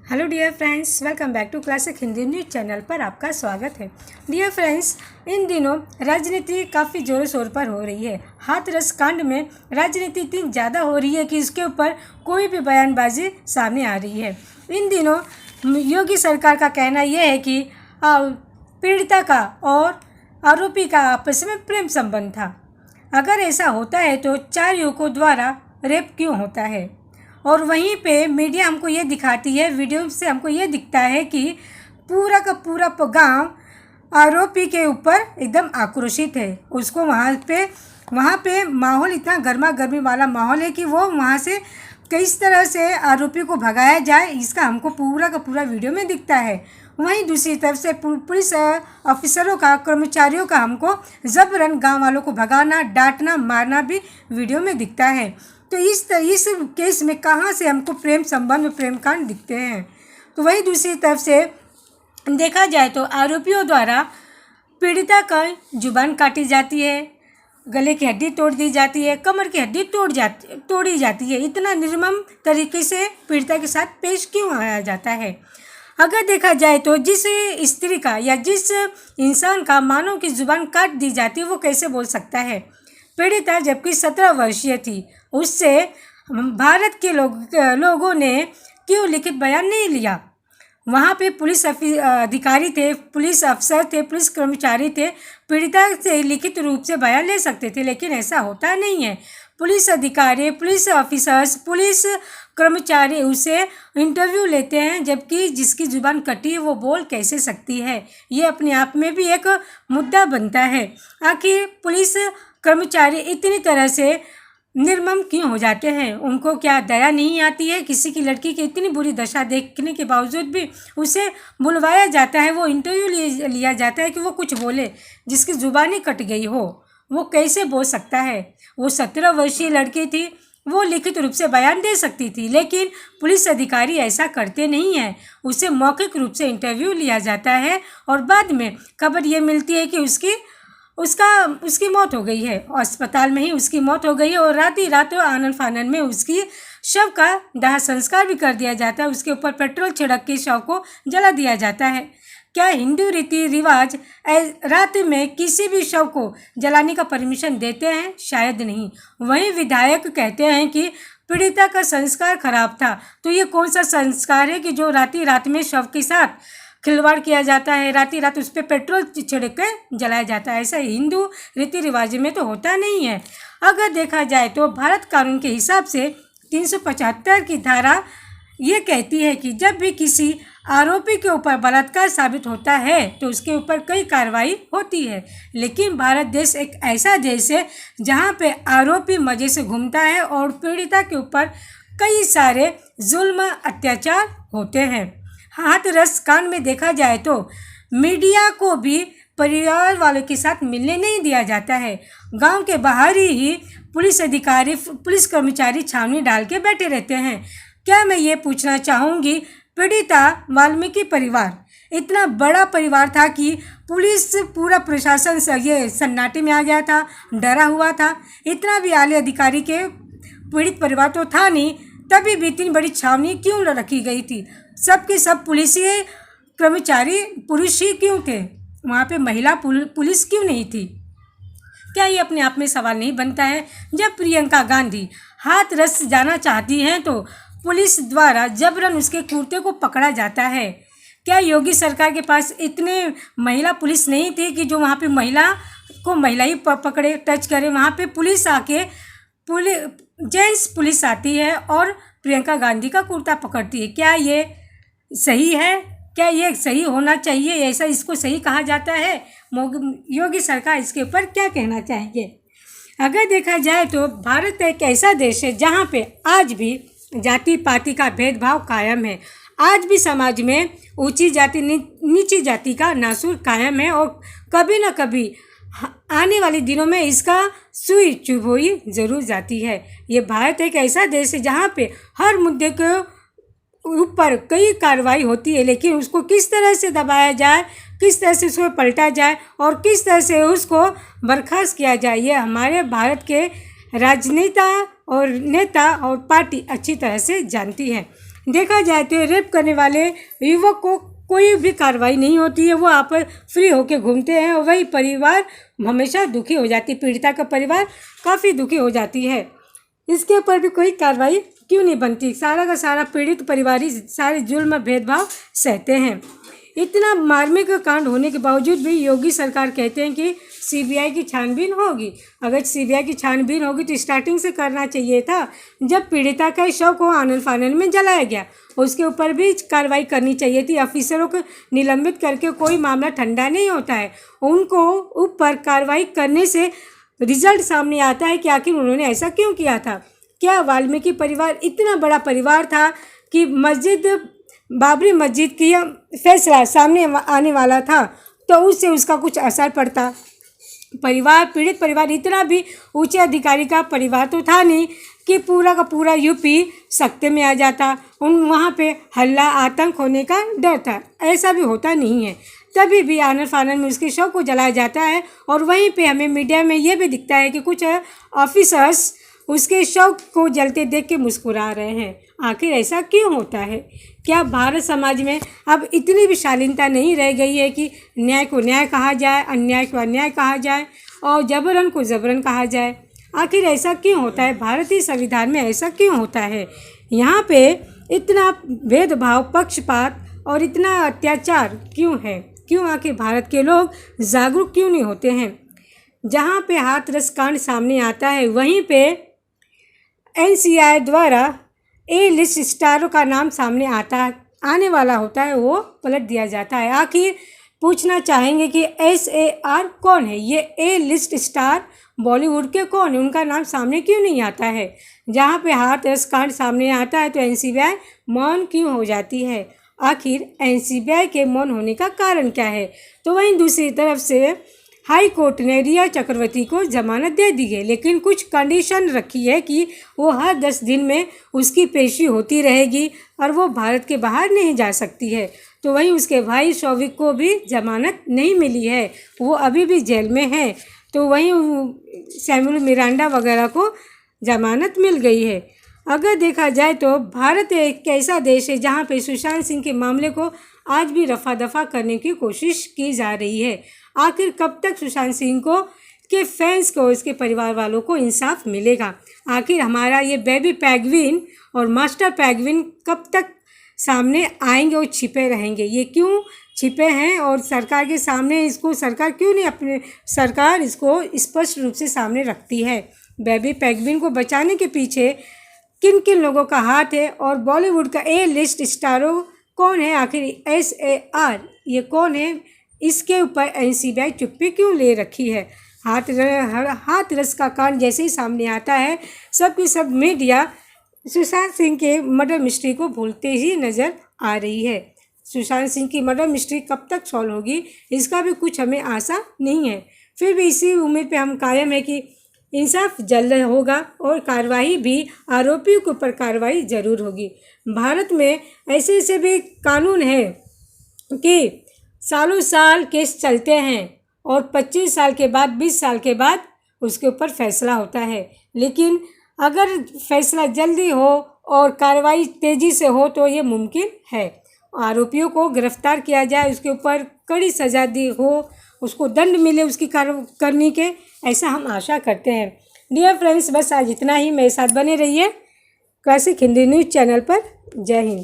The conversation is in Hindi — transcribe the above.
Hello dear friends, welcome back to classic Hindi news channel पर आपका स्वागत है। डियर फ्रेंड्स, इन दिनों राजनीति काफ़ी ज़ोरों शोर पर हो रही है। हाथरस कांड में राजनीति इतनी ज़्यादा हो रही है कि इसके ऊपर कोई भी बयानबाजी सामने आ रही है। इन दिनों योगी सरकार का कहना यह है कि पीड़िता का और आरोपी का आपस में प्रेम संबंध था। अगर ऐसा होता है तो 4 युवकों द्वारा रेप क्यों होता है? और वहीं पे मीडिया हमको ये दिखाती है, वीडियो से हमको ये दिखता है कि पूरा का पूरा गांव आरोपी के ऊपर एकदम आक्रोशित है। उसको वहाँ पे माहौल इतना गर्मा गर्मी वाला माहौल है कि वो वहाँ से किस तरह से आरोपी को भगाया जाए, इसका हमको पूरा का पूरा वीडियो में दिखता है। वहीं दूसरी तरफ से पुलिस ऑफिसरों का, कर्मचारियों का हमको जबरन गाँव वालों को भगाना, डांटना, मारना भी वीडियो में दिखता है। तो इस केस में कहाँ से हमको प्रेम संबंध में प्रेम कांड दिखते हैं? तो वही दूसरी तरफ से देखा जाए तो आरोपियों द्वारा पीड़िता का जुबान काटी जाती है, गले की हड्डी तोड़ दी जाती है, कमर की हड्डी तोड़ी जाती है। इतना निर्मम तरीके से पीड़िता के साथ पेश क्यों आया जाता है? अगर देखा जाए तो जिस स्त्री का या जिस इंसान का मानव की जुबान काट दी जाती है वो कैसे बोल सकता है? पीड़िता जबकि 17 वर्षीय थी, उससे भारत के लोगों ने क्यों लिखित बयान नहीं लिया? वहाँ पे पुलिस अधिकारी थे, पुलिस अफसर थे, पुलिस कर्मचारी थे, पीड़िता से लिखित रूप से बयान ले सकते थे, लेकिन ऐसा होता नहीं है। पुलिस अधिकारी, पुलिस ऑफिसर्स, पुलिस कर्मचारी उसे इंटरव्यू लेते हैं, जबकि जिसकी जुबान कटी है वो बोल कैसे सकती है? ये अपने आप में भी एक मुद्दा बनता है। आखिर पुलिस कर्मचारी इतनी तरह से निर्मम क्यों हो जाते हैं? उनको क्या दया नहीं आती है? किसी की लड़की की इतनी बुरी दशा देखने के बावजूद भी उसे बुलवाया जाता है, वो इंटरव्यू लिया जाता है कि वो कुछ बोले। जिसकी जुबान ही कट गई हो वो कैसे बोल सकता है? वो 17 वर्षीय लड़की थी, वो लिखित रूप से बयान दे सकती थी, लेकिन पुलिस अधिकारी ऐसा करते नहीं हैं। उसे मौखिक रूप से इंटरव्यू लिया जाता है और बाद में खबर ये मिलती है कि उसकी मौत हो गई है, अस्पताल में ही उसकी मौत हो गई है और रात ही रात आनन फानन में उसकी शव का दाह संस्कार भी कर दिया जाता है। उसके ऊपर पेट्रोल छिड़क के शव को जला दिया जाता है। क्या हिंदू रीति रिवाज रात में किसी भी शव को जलाने का परमिशन देते हैं? शायद नहीं। वहीं विधायक कहते हैं कि पीड़िता का संस्कार खराब था, तो ये कौन सा संस्कार है कि जो रात में शव के साथ खिलवाड़ किया जाता है, रात उस पर पेट्रोल छिड़क कर जलाया जाता है? ऐसा हिंदू रीति रिवाज में तो होता नहीं है। अगर देखा जाए तो भारत कानून के हिसाब से 375 की धारा ये कहती है कि जब भी किसी आरोपी के ऊपर बलात्कार साबित होता है तो उसके ऊपर कई कार्रवाई होती है। लेकिन भारत देश एक ऐसा देश है जहाँ पे आरोपी मज़े से घूमता है और पीड़िता के ऊपर कई सारे जुल्म अत्याचार होते हैं। हाथरस कांड में देखा जाए तो मीडिया को भी परिवार वालों के साथ मिलने नहीं दिया जाता है। गांव के बाहर ही पुलिस अधिकारी, पुलिस कर्मचारी छावनी डाल के बैठे रहते हैं। क्या मैं ये पूछना चाहूँगी, पीड़िता वाल्मीकि परिवार इतना बड़ा परिवार था कि पुलिस, पूरा प्रशासन ये सन्नाटे में आ गया था, डरा हुआ था। इतना भी आले अधिकारी के पीड़ित परिवार तो था नहीं, तभी भी इतनी बड़ी छावनी क्यों रखी गई थी? सबके सब पुलिसिए कर्मचारी पुरुष ही क्यों थे? वहाँ पे महिला पुलिस क्यों नहीं थी? क्या ये अपने आप में सवाल नहीं बनता है? जब प्रियंका गांधी हाथरस जाना चाहती हैं तो पुलिस द्वारा जबरन उसके कुर्ते को पकड़ा जाता है। क्या योगी सरकार के पास इतने महिला पुलिस नहीं थी कि जो वहाँ पे महिला ही पकड़े, टच करे? वहाँ पे पुलिस आके जेंट्स पुलिस आती है और प्रियंका गांधी का कुर्ता पकड़ती है। क्या ये सही है? क्या ये सही होना चाहिए? ऐसा इसको सही कहा जाता है? योगी सरकार इसके ऊपर क्या कहना चाहेंगे? अगर देखा जाए तो भारत एक ऐसा देश है जहाँ पे आज भी जाति पाति का भेदभाव कायम है। आज भी समाज में ऊंची जाति नीची जाति का नासूर कायम है और कभी ना कभी आने वाले दिनों में इसका सुई चुभोई जरूर जाती है। ये भारत एक ऐसा देश है जहाँ पे हर मुद्दे के ऊपर कई कार्रवाई होती है, लेकिन उसको किस तरह से दबाया जाए, किस तरह से उसको पलटा जाए और किस तरह से उसको बर्खास्त किया जाए, ये हमारे भारत के राजनेता और नेता और पार्टी अच्छी तरह से जानती है। देखा जाए तो रेप करने वाले युवक को कोई भी कार्रवाई नहीं होती है, वो आप फ्री होके घूमते हैं और वही परिवार हमेशा दुखी हो जाती है, पीड़िता का परिवार काफ़ी दुखी हो जाती है। इसके ऊपर भी कोई कार्रवाई क्यों नहीं बनती? सारा का सारा पीड़ित परिवार ही सारे जुल्म भेदभाव सहते हैं। इतना मार्मिक कांड होने के बावजूद भी योगी सरकार कहते हैं कि सीबीआई की छानबीन होगी। अगर सीबीआई की छानबीन होगी तो स्टार्टिंग से करना चाहिए था, जब पीड़िता का शव को आनन फानन में जलाया गया उसके ऊपर भी कार्रवाई करनी चाहिए थी। अफिसरों को निलंबित करके कोई मामला ठंडा नहीं होता है, उनको ऊपर कार्रवाई करने से रिजल्ट सामने आता है कि आखिर उन्होंने ऐसा क्यों किया था। क्या वाल्मीकि परिवार इतना बड़ा परिवार था कि बाबरी मस्जिद की फैसला सामने आने वाला था तो उससे उसका कुछ असर पड़ता? पीड़ित परिवार इतना भी ऊंचे अधिकारी का परिवार तो था नहीं कि पूरा का पूरा यूपी सख्ते में आ जाता। वहाँ पे हल्ला आतंक होने का डर था, ऐसा भी होता नहीं है। तभी भी आनन फानन में उसके शव को जलाया जाता है और वहीं पे हमें मीडिया में ये भी दिखता है कि कुछ ऑफिसर्स उसके शव को जलते देख के मुस्कुरा रहे हैं। आखिर ऐसा क्यों होता है? क्या भारत समाज में अब इतनी भी शालीनता नहीं रह गई है कि न्याय को न्याय कहा जाए, अन्याय को अन्याय कहा जाए और जबरन को जबरन कहा जाए? आखिर ऐसा क्यों होता है? भारतीय संविधान में ऐसा क्यों होता है? यहाँ पे इतना भेदभाव, पक्षपात और इतना अत्याचार क्यों है? क्यों आखिर भारत के लोग जागरूक क्यों नहीं होते हैं? जहाँ पे हाथरस कांड सामने आता है वहीं पे एनसीआई द्वारा ए लिस्ट स्टारों का नाम सामने आने वाला होता है, वो पलट दिया जाता है। आखिर पूछना चाहेंगे कि SAR कौन है? ये ए लिस्ट स्टार बॉलीवुड के कौन है? उनका नाम सामने क्यों नहीं आता है? जहाँ पे हाथरस कांड सामने आता है तो एनसीबीआई मौन क्यों हो जाती है? आखिर एनसीबीआई के मौन होने का कारण क्या है? तो वहीं दूसरी तरफ से हाई कोर्ट ने रिया चक्रवर्ती को जमानत दे दी है, लेकिन कुछ कंडीशन रखी है कि वो हर 10 दिन में उसकी पेशी होती रहेगी और वो भारत के बाहर नहीं जा सकती है। तो वहीं उसके भाई शौविक को भी जमानत नहीं मिली है, वो अभी भी जेल में है। तो वहीं सैमुअल मिरांडा वगैरह को जमानत मिल गई है। अगर देखा जाए तो भारत एक ऐसा देश है जहाँ पे सुशांत सिंह के मामले को आज भी रफा दफा करने की कोशिश की जा रही है। आखिर कब तक सुशांत सिंह को के फैंस को, इसके परिवार वालों को इंसाफ मिलेगा? आखिर हमारा ये बेबी पैगविन और मास्टर पैगविन कब तक सामने आएंगे और छिपे रहेंगे? ये क्यों छिपे हैं और सरकार के सामने इसको सरकार क्यों नहीं सरकार इसको स्पष्ट रूप से सामने रखती है? बेबी पैगविन को बचाने के पीछे किन किन लोगों का हाथ है और बॉलीवुड का ए लिस्ट स्टारों कौन है? आखिर SAR ये कौन है? इसके ऊपर एनसीबीआई चुप्पी क्यों ले रखी है? हाथरस का कांड जैसे ही सामने आता है सबकी सब मीडिया सुशांत सिंह के मर्डर मिस्ट्री को भूलते ही नज़र आ रही है। सुशांत सिंह की मर्डर मिस्ट्री कब तक सॉल्व होगी इसका भी कुछ हमें आशा नहीं है। फिर भी इसी उम्मीद पे हम कायम है कि इंसाफ जल्द होगा और कार्रवाई भी, आरोपियों के ऊपर कार्रवाई ज़रूर होगी। भारत में ऐसे ऐसे भी कानून है कि सालों साल केस चलते हैं और 25 साल के बाद, 20 साल के बाद उसके ऊपर फैसला होता है। लेकिन अगर फैसला जल्दी हो और कार्रवाई तेज़ी से हो तो ये मुमकिन है। आरोपियों को गिरफ्तार किया जाए, उसके ऊपर कड़ी सज़ा दी हो, उसको दंड मिले उसकी करने के, ऐसा हम आशा करते हैं। डियर फ्रेंड्स, बस आज इतना ही। मेरे साथ बने रहिए क्लासिक हिंदी न्यूज़ चैनल पर। जय हिंद।